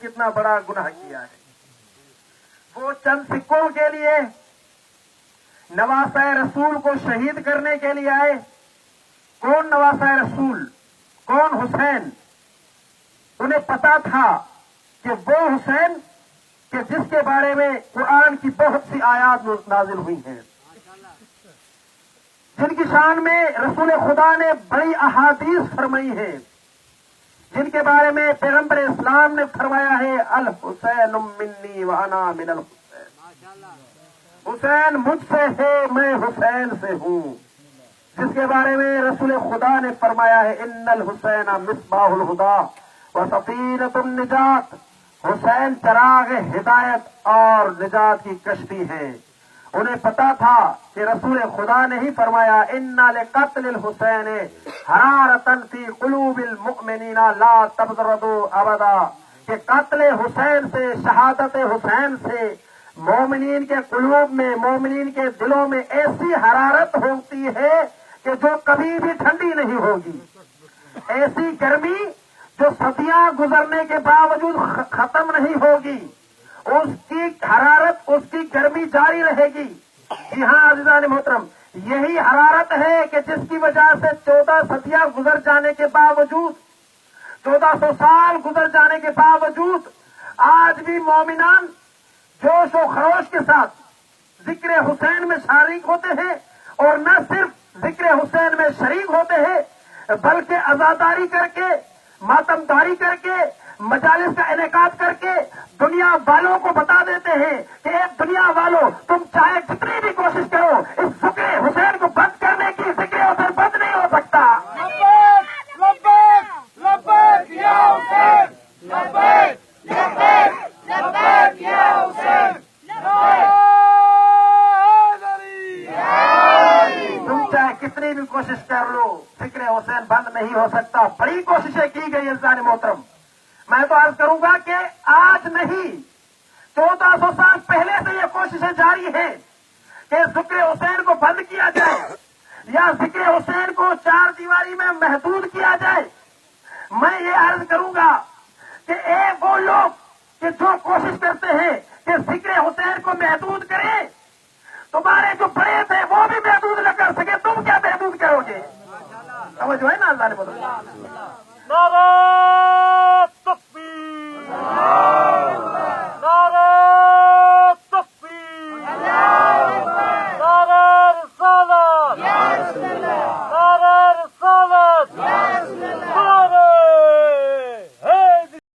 کتنا بڑا گناہ کیا ہے. وہ چند سکوں کے لیے نواسہ رسول کو شہید کرنے کے لیے آئے. کون نواسہ رسول؟ کون حسین؟ انہیں پتا تھا کہ وہ حسین کہ جس کے بارے میں قرآن کی بہت سی آیات نازل ہوئی ہیں، جن کی شان میں رسول خدا نے بڑی احادیث فرمائی ہیں، جن کے بارے میں پیغمبر اسلام نے فرمایا ہے الحسین منی وانا من الحسین، حسین مجھ سے ہے میں حسین سے ہوں. جس کے بارے میں رسول خدا نے فرمایا ہے ان الحسین مصباح الہدی وسفینۃ النجات، حسین چراغ ہدایت اور نجات کی کشتی ہے. انہیں پتا تھا کہ رسول خدا نے ہی فرمایا ان لقتل الحسین حرارۃ فی قلوب المؤمنین لا تبردوا ابدا، کہ قتل حسین سے، شہادت حسین سے مومنین کے قلوب میں، مومنین کے دلوں میں ایسی حرارت ہوتی ہے کہ جو کبھی بھی ٹھنڈی نہیں ہوگی، ایسی گرمی جو صدیاں گزرنے کے باوجود ختم نہیں ہوگی، اس کی حرارت، اس کی گرمی جاری رہے گی. جی ہاں عزیزان محترم، یہی حرارت ہے کہ جس کی وجہ سے 14 صدیاں گزر جانے کے باوجود، 1400 سال گزر جانے کے باوجود آج بھی مومنان جوش و خروش کے ساتھ ذکر حسین میں شریک ہوتے ہیں، اور نہ صرف ذکر حسین میں شریک ہوتے ہیں بلکہ عزاداری کر کے، ماتمداری کر کے، مجالس کا انعقاد کر کے دنیا والوں کو بتا دیتے ہیں کہ اے دنیا والوں، تم چاہے جتنی بھی کوشش کرو اس ذکر حسین کو بند کرنے کی، ذکر حسین بند نہیں ہو سکتا. لبیک لبیک لبیک یا حسین، لبیک لبیک لبیک یا حسین، تم چاہے کتنی بھی کوشش کر لو، ذکر حسین بند نہیں ہو سکتا. بڑی کوششیں کی گئی عزیزان محترم. میں تو عرض کروں گا کہ آج نہیں، 1400 سال پہلے سے یہ کوششیں جاری ہیں کہ ذکر حسین کو بند کیا جائے یا ذکر حسین کو 4 دیواری میں محدود کیا جائے. میں یہ عرض کروں گا کہ وہ لوگ کہ جو کوشش کرتے ہیں کہ ذکر حسین کو محدود کریں، تمہارے جو بڑے تھے وہ بھی محدود نہ کر سکے، تم کیا محدود کرو گے؟ توجہ ہے نا اللہ نے بتایا. نعرہ تکبیر